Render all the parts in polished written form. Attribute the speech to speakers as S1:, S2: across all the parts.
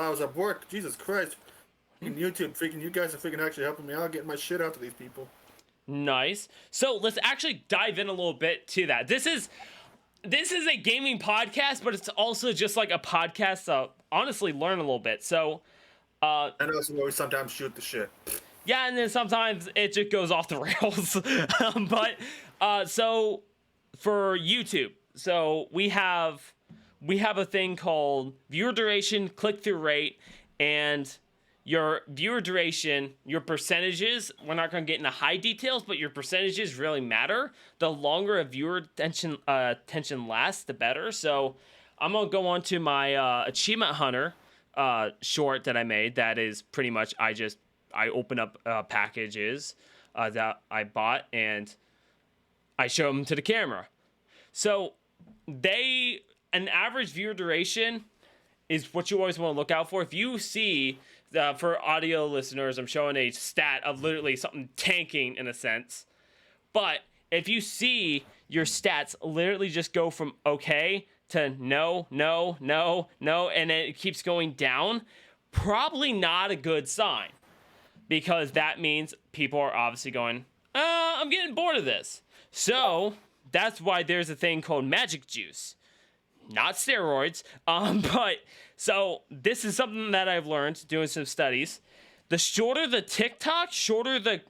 S1: I was at work. Jesus Christ. YouTube, freaking you guys are freaking actually helping me out, getting my shit out to these people.
S2: Nice. So let's actually dive in a little bit to that. This is a gaming podcast, but it's also just like a podcast to honestly learn a little bit. So
S1: And also where we sometimes shoot the shit.
S2: yeah, and then sometimes it just goes off the rails. So for YouTube, so we have a thing called viewer duration, click through rate, and your viewer duration, your percentages. We're not going to get into high details, but your percentages really matter. The longer a viewer attention lasts, the better. So I'm gonna go on to my Achievement Hunter short that I made. That is pretty much I open up packages that I bought and I show them to the camera. So an average viewer duration is what you always want to look out for. If you see, for audio listeners, I'm showing a stat of literally something tanking in a sense. But if you see your stats literally just go from okay to no, no, no, no, and then it keeps going down, probably not a good sign. Because that means people are obviously going, I'm getting bored of this. So that's why there's a thing called magic juice. Not steroids. But so this is something that I've learned doing some studies. The shorter the TikTok, shorter the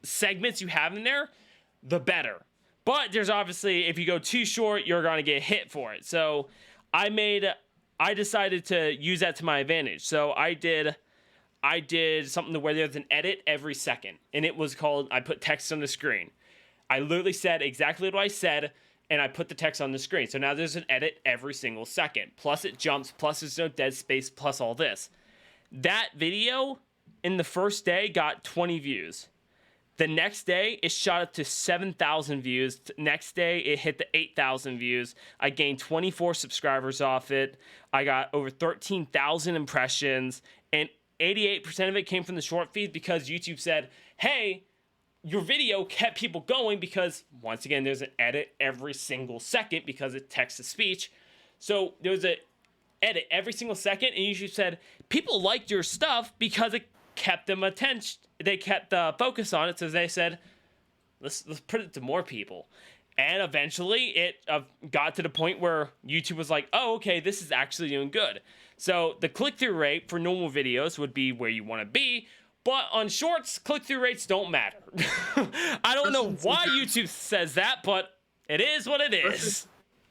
S2: segments you have in there, the better. But there's obviously, if you go too short, you're gonna get hit for it. So I decided to use that to my advantage. So I did something where there's an edit every second, and it was called, I put text on the screen. I literally said exactly what I said, and I put the text on the screen. So now there's an edit every single second. Plus it jumps, plus there's no dead space, plus all this. That video in the first day got 20 views. The next day, it shot up to 7,000 views. Next day, it hit the 8,000 views. I gained 24 subscribers off it. I got over 13,000 impressions, and 88% of it came from the short feed because YouTube said, hey, your video kept people going because, once again, there's an edit every single second because it's text to speech. So there's an edit every single second, and YouTube said, people liked your stuff because it kept them attention. They kept the focus on it, so they said, let's put it to more people. And eventually it got to the point where YouTube was like, oh, okay, this is actually doing good. So the click-through rate for normal videos would be where you want to be, but on shorts, click-through rates don't matter. I don't know why YouTube says that, but it is what it is.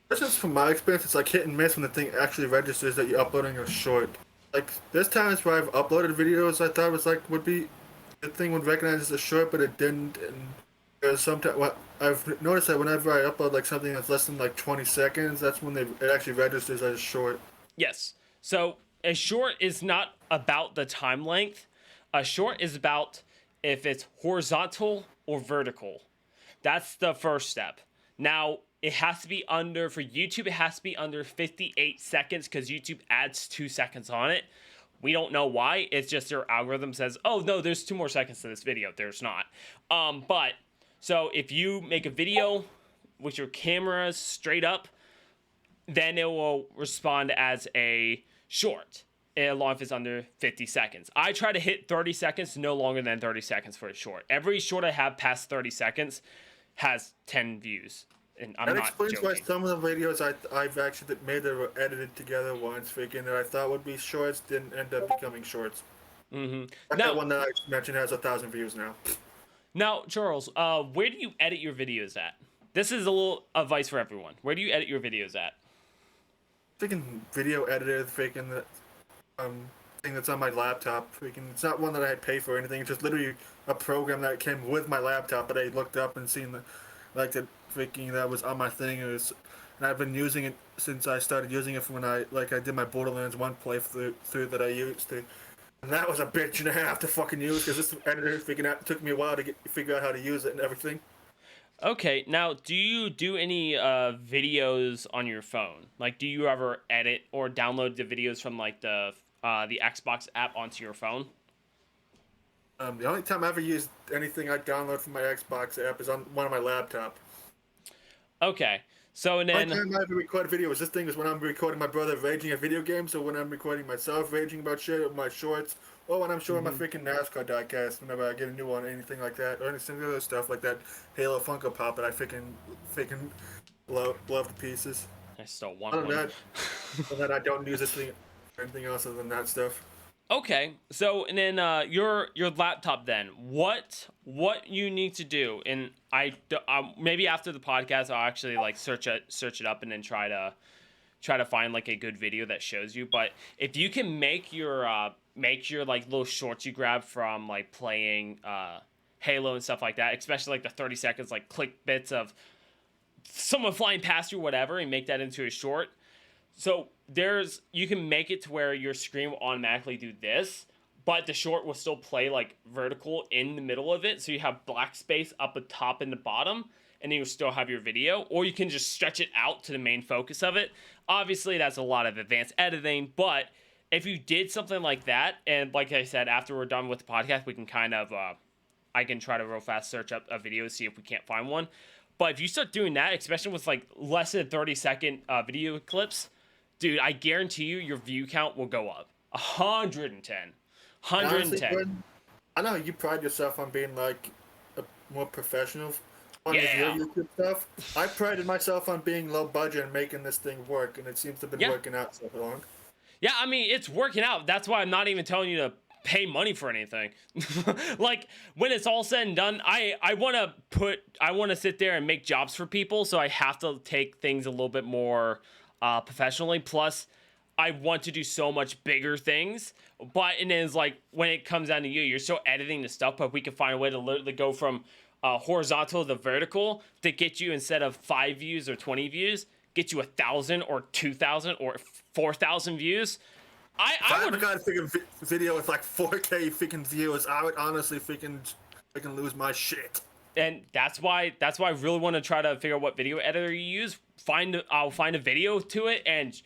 S1: That's just from my experience. It's like hit and miss when the thing actually registers that you're uploading a short. Like, there's times where I've uploaded videos I thought was like, the thing would recognize as a short, but it didn't. And there's sometimes, I've noticed that whenever I upload like something that's less than like 20 seconds, that's when it actually registers as a short.
S2: Yes. So a short is not about the time length. A short is about if it's horizontal or vertical. That's the first step. Now, it has to be for YouTube, it has to be under 58 seconds because YouTube adds 2 seconds on it. We don't know why. It's just their algorithm says, oh, no, there's 2 more seconds to this video. There's not. But, so if you make a video with your camera straight up, then it will respond as a short, as long as it's under 50 seconds. I try to hit 30 seconds, no longer than 30 seconds for a short. Every short I have past 30 seconds has 10 views. And I'm
S1: that
S2: not
S1: explains
S2: joking.
S1: why some of the videos I've actually made that were edited together once, freaking that I thought would be shorts didn't end up becoming shorts.
S2: Mm-hmm.
S1: Like that one that I mentioned has 1,000 views now.
S2: Now, Charles, where do you edit your videos at? This is a little advice for everyone. Where do you edit your videos at?
S1: Freaking video editor, freaking that thing that's on my laptop. Freaking, it's not one that I pay for or anything. It's just literally a program that came with my laptop that I looked up and seen the freaking that was on my thing. And I've been using it since I started using it from when I did my Borderlands 1 playthrough that I used to. And that was a bitch and a half to fucking use because this editor took me a while to figure out how to use it and everything.
S2: Okay, now do you do any videos on your phone? Like, do you ever edit or download the videos from like the Xbox app onto your phone?
S1: The only time I ever used anything I download from my Xbox app is on one of my laptop.
S2: Okay, So and
S1: Only
S2: then
S1: time I ever record videos, this thing is when I'm recording my brother raging at video games, or when I'm recording myself raging about shit with my shorts, or when I'm showing my freaking NASCAR diecast whenever I get a new one, anything like that, or anything other stuff like that Halo Funko Pop that I freaking love to pieces.
S2: I still want
S1: Other than
S2: one.
S1: that, I don't use this thing for anything else other than that stuff.
S2: Okay, so and then your laptop then what you need to do, and maybe after the podcast I'll actually like search it up and then try to find like a good video that shows you. But if you can make your like little shorts you grab from like playing Halo and stuff like that, especially like the 30 seconds like click bits of someone flying past you, whatever, and make that into a short. So you can make it to where your screen will automatically do this, but the short will still play like vertical in the middle of it. So you have black space up the top and the bottom, and then you'll still have your video. Or you can just stretch it out to the main focus of it. Obviously, that's a lot of advanced editing, but if you did something like that, and like I said, after we're done with the podcast, we can kind of, I can try to real fast search up a video, see if we can't find one. But if you start doing that, especially with like less than 30-second video clips, dude, I guarantee you your view count will go up 110. 110.
S1: Honestly, Gordon, I know you pride yourself on being like a more professional on your YouTube stuff. I prided myself on being low budget and making this thing work, and it seems to have been working out so long.
S2: Yeah, I mean, it's working out. That's why I'm not even telling you to pay money for anything. Like, when it's all said and done, I want to sit there and make jobs for people, so I have to take things a little bit more professionally. Plus, I want to do so much bigger things. But and then it's like when it comes down to you're still editing the stuff, but we can find a way to literally go from horizontal to vertical to get you, instead of 5 views or 20 views, get you 1,000 or 2,000 or 4,000 views. I would
S1: got a freaking video with like 4K freaking views. I would honestly freaking lose my shit.
S2: And that's why I really want to try to figure out what video editor you use. I'll find a video to it and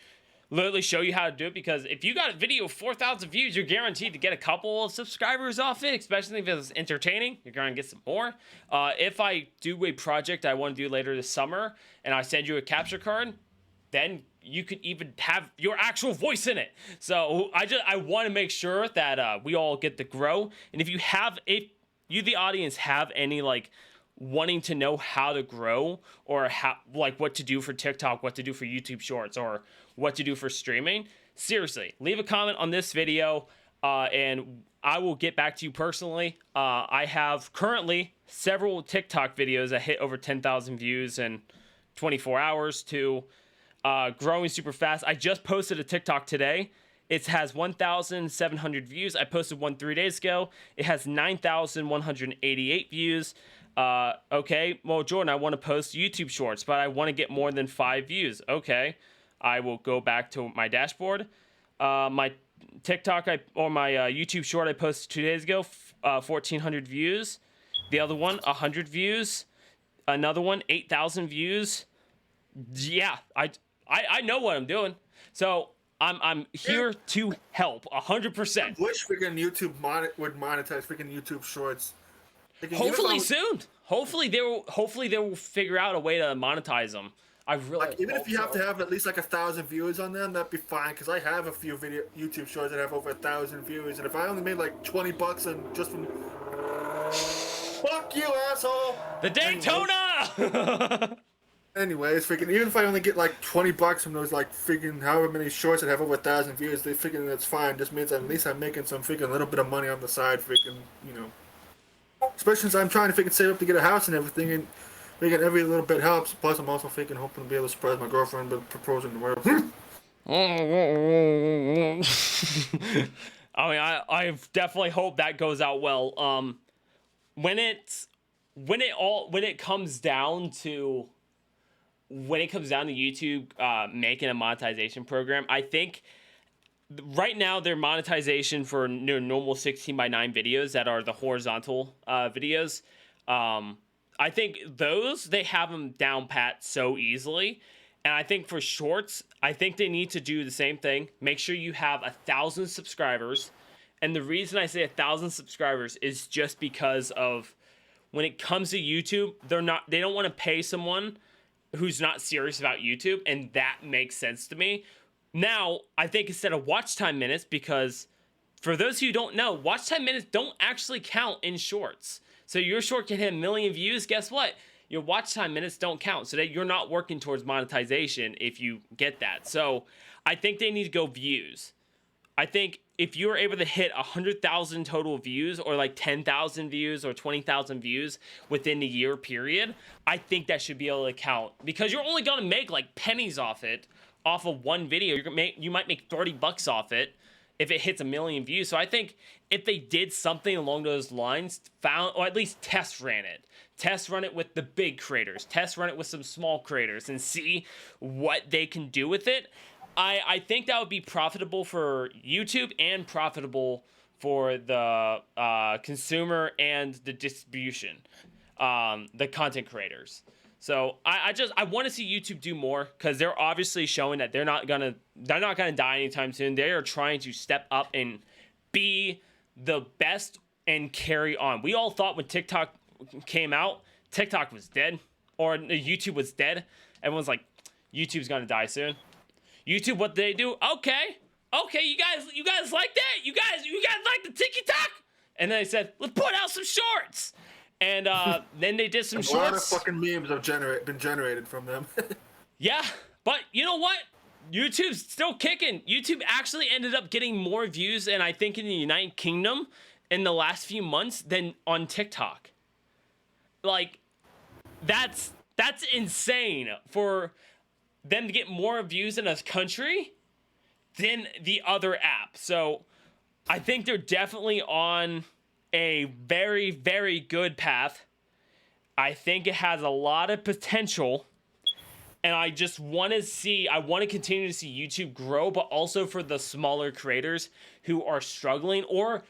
S2: literally show you how to do it, because if you got a video of 4,000 views, you're guaranteed to get a couple of subscribers off it, especially if it's entertaining. You're going to get some more. If I do a project I want to do later this summer and I send you a capture card, then you could even have your actual voice in it. So I want to make sure that we all get to grow. And if you the audience have any like wanting to know how to grow, or how, like, what to do for TikTok, what to do for YouTube Shorts, or what to do for streaming, seriously, leave a comment on this video, and I will get back to you personally. I have currently several TikTok videos that hit over 10,000 views in 24 hours to growing super fast. I just posted a TikTok today. It has 1,700 views. I posted one 3 days ago. It has 9,188 views. Okay, well, Jordan, I want to post YouTube Shorts, but I want to get more than 5 views. Okay, I will go back to my dashboard. My TikTok or my YouTube Short I posted 2 days ago, 1,400 views. The other one, 100 views. Another one, 8,000 views. Yeah, I know what I'm doing. So I'm here to help 100%.
S1: I wish freaking YouTube would monetize freaking YouTube Shorts.
S2: Hopefully soon. Hopefully they will figure out a way to monetize them. I really
S1: like, even if you have to have at least like 1,000 viewers on them, that'd be fine. Because I have a few YouTube Shorts that have over 1,000 views, and if I only made like $20 and just from fuck you, asshole.
S2: The Daytona.
S1: Anyways, freaking, even if I only get like $20 from those like freaking however many shorts that have over 1,000 views, they freaking that's fine. Just means at least I'm making some freaking little bit of money on the side, freaking, you know. Especially since I'm trying to freaking save up to get a house and everything, and freaking every little bit helps. Plus, I'm also freaking hoping to be able to surprise my girlfriend with proposing to her.
S2: I mean, I definitely hope that goes out well. When it comes down to YouTube making a monetization program, I think right now their monetization for normal 16:9 videos that are the horizontal videos, I think those, they have them down pat so easily. And I think for shorts, I think they need to do the same thing. Make sure you have 1,000 subscribers. And the reason I say 1,000 subscribers is just because of when it comes to YouTube, they don't want to pay someone who's not serious about YouTube, and that makes sense to me. Now, I think instead of watch time minutes, because for those who don't know, watch time minutes don't actually count in shorts. So your short can hit 1,000,000 views. Guess what? Your watch time minutes don't count. So that you're not working towards monetization if you get that. So I think they need to go views. I think if you're able to hit 100,000 total views, or like 10,000 views or 20,000 views within the year period, I think that should be able to count, because you're only going to make like pennies off of one video. You might make $30 off it if it hits 1,000,000 views. So I think if they did something along those lines, or at least test run it with the big creators, test run it with some small creators, and see what they can do with it. I think that would be profitable for YouTube and profitable for the consumer and the distribution, the content creators. So I want to see YouTube do more, because they're obviously showing that they're not gonna die anytime soon. They are trying to step up and be the best and carry on. We all thought when TikTok came out, TikTok was dead, or YouTube was dead. Everyone's like, YouTube's gonna die soon. YouTube, what they do? Okay, you guys like that? You guys like the TikTok? And then they said, let's put out some shorts. And then they did some shorts.
S1: A lot of fucking memes have been generated from them.
S2: Yeah, but you know what? YouTube's still kicking. YouTube actually ended up getting more views, and I think in the United Kingdom in the last few months, than on TikTok. Like, that's insane for them to get more views in a country than the other app. So I think they're definitely on a very, very good path. I think it has a lot of potential, and I just want to continue to see YouTube grow, but also for the smaller creators who are struggling. Or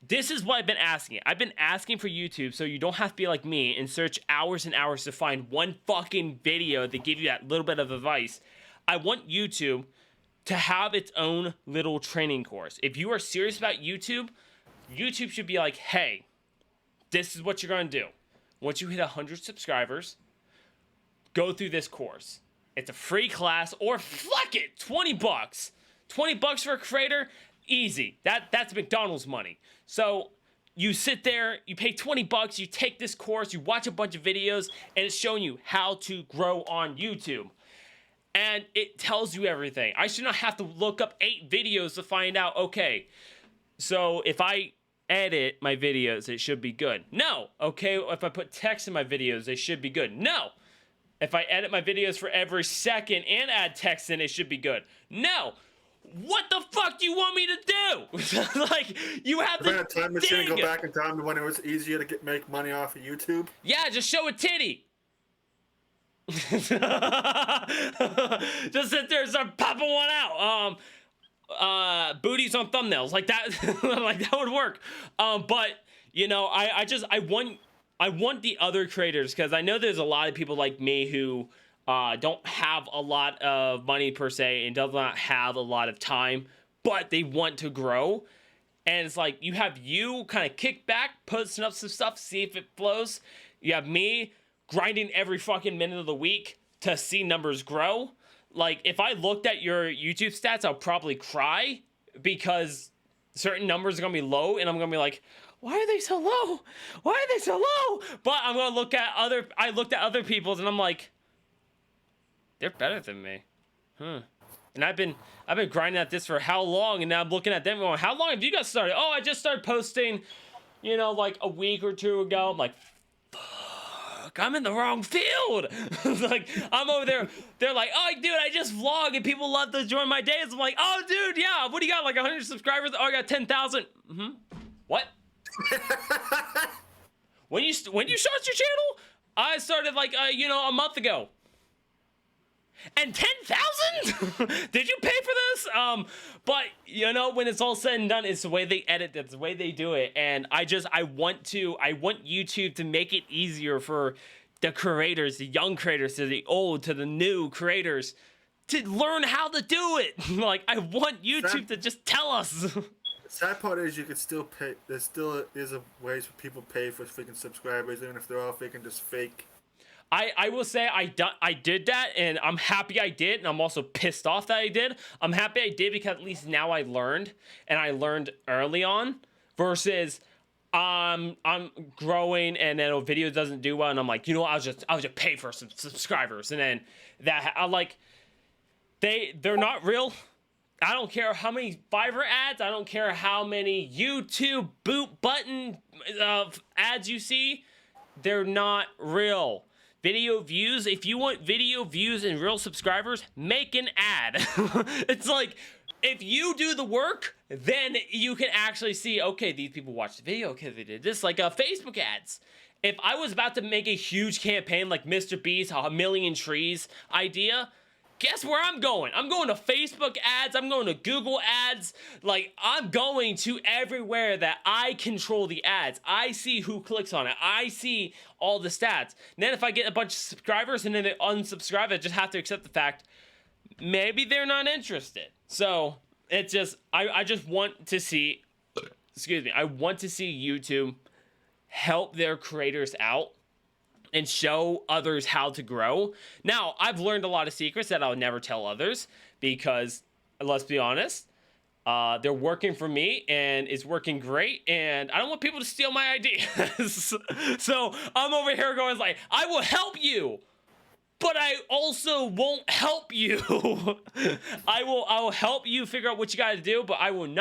S2: this is what I've been asking. I've been asking for YouTube, so you don't have to be like me and search hours and hours to find one fucking video that give you that little bit of advice. I want YouTube to have its own little training course. If you are serious about YouTube, YouTube should be like, hey, this is what you're going to do. Once you hit 100 subscribers, go through this course. It's a free class, or fuck it, $20. $20 for a creator, easy. That's McDonald's money. So you sit there, you pay $20, you take this course, you watch a bunch of videos, and it's showing you how to grow on YouTube. And it tells you everything. I should not have to look up 8 videos to find out, okay, so if I edit my videos, it should be good. No. Okay, if I put text in my videos, they should be good. No. If I edit my videos for every second and add text in, it should be good. No. What the fuck do you want me to do? Like, you have to
S1: a time machine, go back in time to when it was easier to make money off of YouTube.
S2: Yeah, just show a titty. Just sit there and start popping one out. Booties on thumbnails, like that. Like that would work. But you know, I want the other creators, because I know there's a lot of people like me who don't have a lot of money per se, and does not have a lot of time, but they want to grow. And it's like, you have you kind of kick back, posting up some stuff, see if it flows. You have me grinding every fucking minute of the week to see numbers grow. Like, if I looked at your YouTube stats, I'll probably cry, because certain numbers are gonna be low, and I'm gonna be like, why are they so low? Why are they so low? But I'm gonna look at I looked at other people's, and I'm like, they're better than me. And I've been grinding at this for how long? And now I'm looking at them going, how long have you guys started? Oh, I just started posting, you know, like a week or two ago. I'm like, fuck, I'm in the wrong field. Like, I'm over there. They're like, oh, dude, I just vlog and people love to join my days. I'm like, oh, dude, yeah. What do you got? Like 100 subscribers? Oh, I got 10,000. What? When you start your channel? I started like, a month ago. And 10,000? Did you pay for this? But you know, when it's all said and done, it's the way they edit, that's the way they do it. And I want YouTube to make it easier for the creators, the young creators, to the old, to the new creators, to learn how to do it. Like, I want YouTube to just tell us.
S1: The sad part is you can still pay. There still is a ways for people to pay for freaking subscribers, even if they're all freaking just fake.
S2: I will say I did that, and I'm happy I did, and I'm also pissed off that I did. I'm happy I did because at least now I learned, and I learned early on, versus I'm growing and then a video doesn't do well, and I'm like, you know what, I'll just pay for some subscribers, and then that I like they're not real. I don't care how many Fiverr ads. I don't care how many YouTube boot button ads you see. They're not real. Video views, if you want video views and real subscribers, make an ad. It's like, if you do the work, then you can actually see, okay, these people watched the video, okay, they did this, like Facebook ads. If I was about to make a huge campaign like Mr. Beast, a million trees idea, guess where I'm going? I'm going to Facebook ads. I'm going to Google ads. Like, I'm going to everywhere that I control the ads. I see who clicks on it. I see all the stats. And then if I get a bunch of subscribers and then they unsubscribe, I just have to accept the fact maybe they're not interested. So it's just, I just want to see, excuse me, I want to see YouTube help their creators out and show others how to grow. Now, I've learned a lot of secrets that I'll never tell others because, let's be honest, they're working for me and it's working great, and I don't want people to steal my ideas. So I'm over here going like, I will help you, but I also won't help you. I will help you figure out what you got to do, but I will not